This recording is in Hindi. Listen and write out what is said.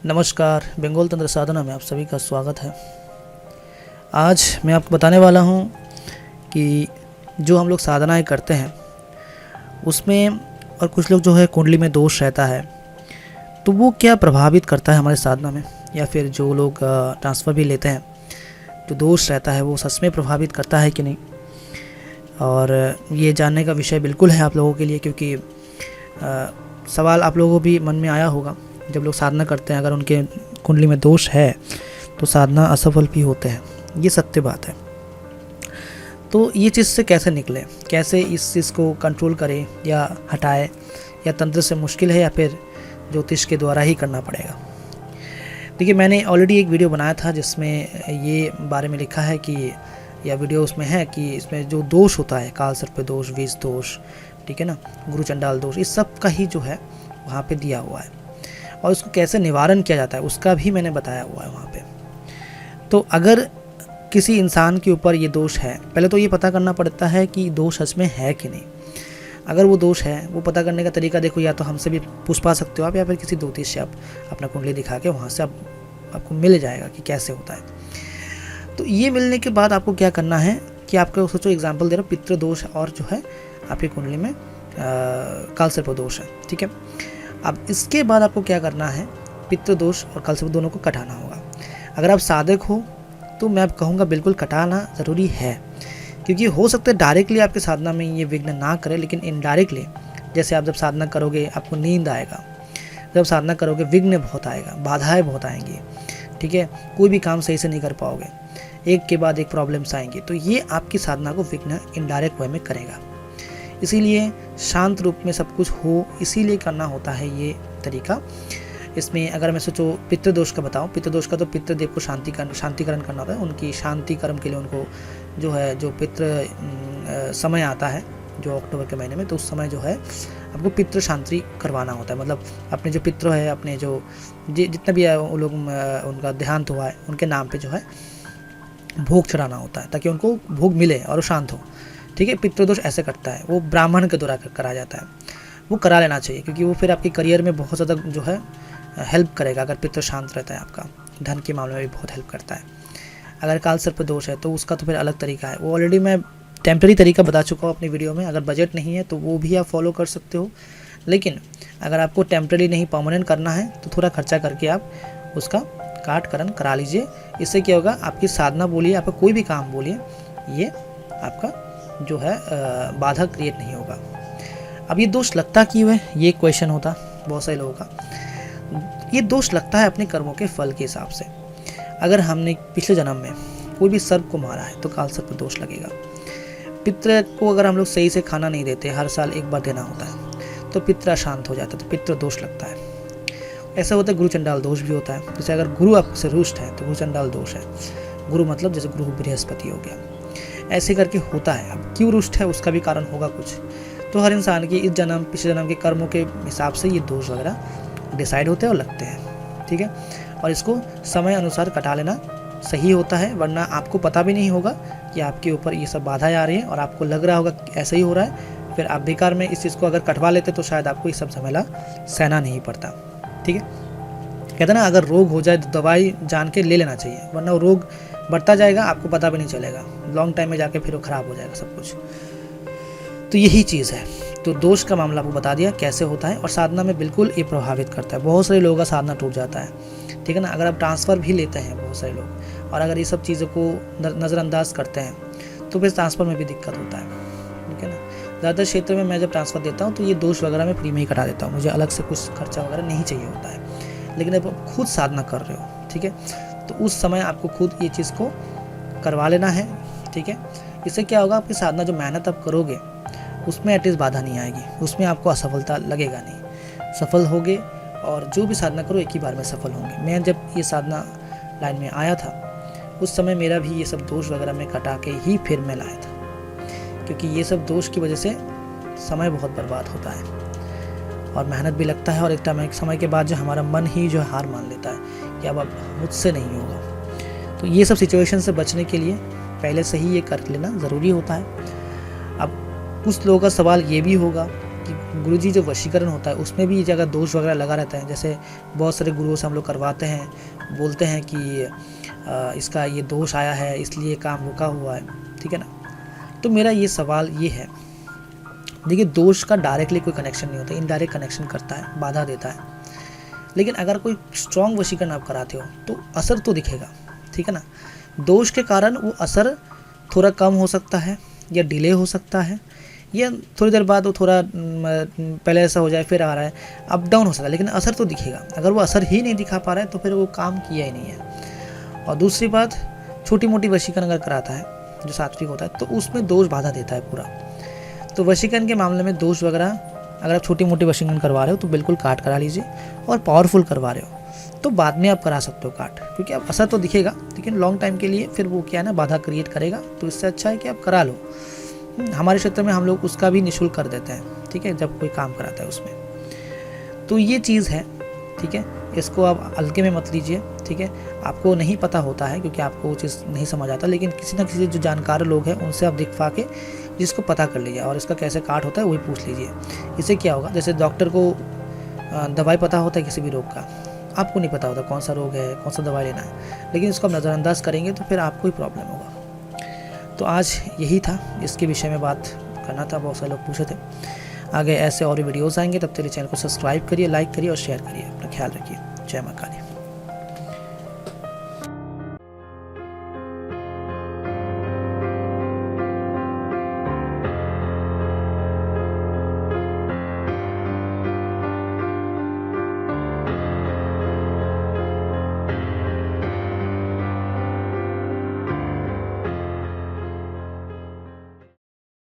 नमस्कार, बंगाल तंत्र साधना में आप सभी का स्वागत है। आज मैं आपको बताने वाला हूँ कि जो हम लोग साधनाएं करते हैं उसमें और कुछ लोग जो है कुंडली में दोष रहता है तो वो क्या प्रभावित करता है हमारे साधना में, या फिर जो लोग ट्रांसफ़र भी लेते हैं जो दोष रहता है वो सच में प्रभावित करता है कि नहीं। और ये जानने का विषय बिल्कुल है आप लोगों के लिए, क्योंकि सवाल आप लोगों को भी मन में आया होगा जब लोग साधना करते हैं, अगर उनके कुंडली में दोष है तो साधना असफल भी होते हैं। ये सत्य बात है। तो ये चीज़ से कैसे निकले, कैसे इस चीज़ को कंट्रोल करें या हटाए, या तंत्र से मुश्किल है या फिर ज्योतिष के द्वारा ही करना पड़ेगा। देखिए, मैंने ऑलरेडी एक वीडियो बनाया था जिसमें ये बारे में लिखा है कि, या वीडियो उसमें है कि इसमें जो दोष होता है, काल सर्प दोष, विष दोष, ठीक है ना, गुरु चंडाल दोष, इस सब का ही जो है वहाँ पे दिया हुआ है और उसको कैसे निवारण किया जाता है उसका भी मैंने बताया हुआ है वहाँ पे। तो अगर किसी इंसान के ऊपर ये दोष है, पहले तो ये पता करना पड़ता है कि दोष सच में है कि नहीं। अगर वो दोष है, वो पता करने का तरीका देखो, या तो हमसे भी पूछ पा सकते हो आप, या फिर किसी ज्योतिष से आप अपना कुंडली दिखा के वहाँ से आपको मिल जाएगा कि कैसे होता है। तो ये मिलने के बाद आपको क्या करना है कि आपको सोचो, एग्जाम्पल दे रहा हूँ, पितृ दोष और जो है आपकी कुंडली में काल सर्प दोष है, ठीक है। अब इसके बाद आपको क्या करना है, पितृ दोष और काल सर्प दोनों को कटाना होगा। अगर आप साधक हो तो मैं आप कहूँगा बिल्कुल कटाना ज़रूरी है, क्योंकि हो सकता है डायरेक्टली आपके साधना में ये विघ्न ना करे, लेकिन इनडायरेक्टली, जैसे आप जब साधना करोगे आपको नींद आएगा, जब साधना करोगे विघ्न बहुत आएगा, बाधाएं बहुत आएंगी, ठीक है, कोई भी काम सही से नहीं कर पाओगे, एक के बाद एक प्रॉब्लम्स आएंगी। तो ये आपकी साधना को विघ्न इनडायरेक्ट वे में करेगा। इसीलिए शांत रूप में सब कुछ हो, इसीलिए करना होता है ये तरीका। इसमें अगर मैं सोचो पितृदोष का बताऊं, पितृदोष का तो पितृदेव को शांतिकरण करना होता है। उनकी शांति कर्म के लिए उनको जो है, जो पितृ समय आता है जो अक्टूबर के महीने में, तो उस समय जो है आपको पितृ शांति करवाना होता है। मतलब अपने जो पितृ है, अपने जो जितना भी है वो लोग, उनका देहांत हुआ है, उनके नाम पे जो है भोग चढ़ाना होता है, ताकि उनको भोग मिले और वो शांत हो, ठीक है। पितृदोष ऐसे करता है, वो ब्राह्मण के द्वारा करा जाता है, वो करा लेना चाहिए, क्योंकि वो फिर आपके करियर में बहुत ज़्यादा जो है हेल्प करेगा। अगर पितृ शांत रहता है, आपका धन के मामले में भी बहुत हेल्प करता है। अगर काल सर्प दोष है तो उसका तो फिर अलग तरीका है, वो ऑलरेडी मैं टेम्प्रेरी तरीका बता चुका हूँ अपनी वीडियो में। अगर बजट नहीं है तो वो भी आप फॉलो कर सकते हो, लेकिन अगर आपको टेम्प्रेरी नहीं परमानेंट करना है तो थोड़ा खर्चा करके आप उसका काटकरण करा लीजिए। इससे क्या होगा, आपकी साधना बोलिए, आपका कोई भी काम बोलिए, ये आपका जो है बाधा क्रिएट नहीं होगा। अब ये दोष लगता क्यों है, ये क्वेश्चन होता बहुत सारे लोगों का। ये दोष लगता है अपने कर्मों के फल के हिसाब से। अगर हमने पिछले जन्म में कोई भी सर्प को मारा है तो काल सर्प दोष लगेगा। पितृ को अगर हम लोग सही से खाना नहीं देते, हर साल एक बार देना होता है, तो पितृ अशांत हो जाता है, तो पितृ दोष लगता है। ऐसा होता है गुरु चंडाल दोष भी होता है। जैसे अगर गुरु आपसे रुष्ट है तो गुरु चंडाल दोष है। गुरु मतलब जैसे गुरु बृहस्पति हो गया, ऐसे करके होता है। अब क्यों रुष्ट है उसका भी कारण होगा कुछ, तो हर इंसान की इस जन्म पिछले जन्म के कर्मों के हिसाब से ये दोष वगैरह डिसाइड होते हैं और लगते हैं, ठीक है। और इसको समय अनुसार कटा लेना सही होता है, वरना आपको पता भी नहीं होगा कि आपके ऊपर ये सब बाधाएं आ रही हैं और आपको लग रहा होगा कि ऐसा ही हो रहा है। फिर आप बेकार में इस चीज़ को अगर कटवा लेते तो शायद आपको ये सब झमेला सहना नहीं पड़ता, ठीक है। कहते हैं ना, अगर रोग हो जाए तो दवाई जान के ले लेना चाहिए, वरना वो रोग बढ़ता जाएगा, आपको पता भी नहीं चलेगा, लॉन्ग टाइम में जाके फिर वो ख़राब हो जाएगा सब कुछ। तो यही चीज़ है। तो दोष का मामला आपको बता दिया कैसे होता है, और साधना में बिल्कुल ये प्रभावित करता है। बहुत सारे लोगों का साधना टूट जाता है, ठीक है ना। अगर आप ट्रांसफ़र भी लेते हैं बहुत सारे लोग, और अगर ये सब चीज़ों को नज़रअंदाज करते हैं तो फिर ट्रांसफ़र में भी दिक्कत होता है, ठीक है ना। ज़्यादातर क्षेत्र में मैं जब ट्रांसफ़र देता हूँ तो ये दोष वगैरह मैं फ्री में ही कटा देता हूँ, मुझे अलग से कुछ खर्चा वगैरह नहीं चाहिए होता है। लेकिन अब आप खुद साधना कर रहे हो, ठीक है, तो उस समय आपको खुद ये चीज़ को करवा लेना है, ठीक है। इससे क्या होगा, आपकी साधना जो मेहनत आप करोगे उसमें एटलीस्ट बाधा नहीं आएगी, उसमें आपको असफलता लगेगा नहीं, सफल होगे। और जो भी साधना करो एक ही बार में सफल होंगे। मैं जब ये साधना लाइन में आया था उस समय मेरा भी ये सब दोष वगैरह में कटा के ही फिर मैं लाया था, क्योंकि ये सब दोष की वजह से समय बहुत बर्बाद होता है और मेहनत भी लगता है, और एक समय के बाद जो हमारा मन ही जो हार मान लेता है कि अब मुझसे नहीं होगा। तो ये सब सिचुएशन से बचने के लिए पहले से ही ये कर लेना ज़रूरी होता है। अब कुछ लोगों का सवाल ये भी होगा कि गुरुजी जो वशीकरण होता है उसमें भी अगर दोष वगैरह लगा रहता है, जैसे बहुत सारे गुरुओं से हम लोग करवाते हैं, बोलते हैं कि इसका ये दोष आया है इसलिए काम रुका हुआ है, ठीक है ना। तो मेरा ये सवाल ये है, देखिए दोष का डायरेक्टली कोई कनेक्शन नहीं होता, इनडायरेक्ट कनेक्शन करता है, बाधा देता है। लेकिन अगर कोई स्ट्रॉन्ग वशीकरण आप कराते हो तो असर तो दिखेगा, ठीक है ना। दोष के कारण वो असर थोड़ा कम हो सकता है या डिले हो सकता है, या थोड़ी देर बाद वो थोड़ा पहले ऐसा हो जाए फिर आ रहा है, अप डाउन हो सकता है, लेकिन असर तो दिखेगा। अगर वो असर ही नहीं दिखा पा रहा है तो फिर वो काम किया ही नहीं है। और दूसरी बात, छोटी मोटी वशीकरण अगर कराता है जो सात्विक होता है तो उसमें दोष बाधा देता है पूरा। तो वशीकरण के मामले में दोष वगैरह अगर आप छोटी मोटी वशीकरण करवा रहे हो तो बिल्कुल काट करा लीजिए, और पावरफुल करवा रहे हो तो बाद में आप करा सकते हो काट, क्योंकि अब असर तो दिखेगा लेकिन लॉन्ग टाइम के लिए फिर वो क्या है ना बाधा क्रिएट करेगा। तो इससे अच्छा है कि आप करा लो। हमारे क्षेत्र में हम लोग उसका भी निःशुल्क कर देते हैं, ठीक है, जब कोई काम कराता है उसमें। तो ये चीज़ है, ठीक है, इसको आप हल्के में मत लीजिए, ठीक है। आपको नहीं पता होता है क्योंकि आपको वो चीज़ नहीं समझ आता, लेकिन किसी न किसी जो जानकार लोग हैं उनसे आप दिखवा के जिसको पता कर लीजिए, और इसका कैसे काट होता है वही पूछ लीजिए। इससे क्या होगा, जैसे डॉक्टर को दवाई पता होता है किसी भी रोग का, आपको नहीं पता होता कौन सा रोग है, कौन सा दवाई लेना है, लेकिन इसको आप नज़रअंदाज करेंगे तो फिर आपको ही प्रॉब्लम होगा। तो आज यही था, इसके विषय में बात करना था, बहुत सारे लोग पूछे थे। आगे ऐसे और भी वीडियोज़ आएंगे, तब तक चैनल को सब्सक्राइब करिए, लाइक करिए और शेयर करिए। अपना ख्याल रखिए। जय मां काली।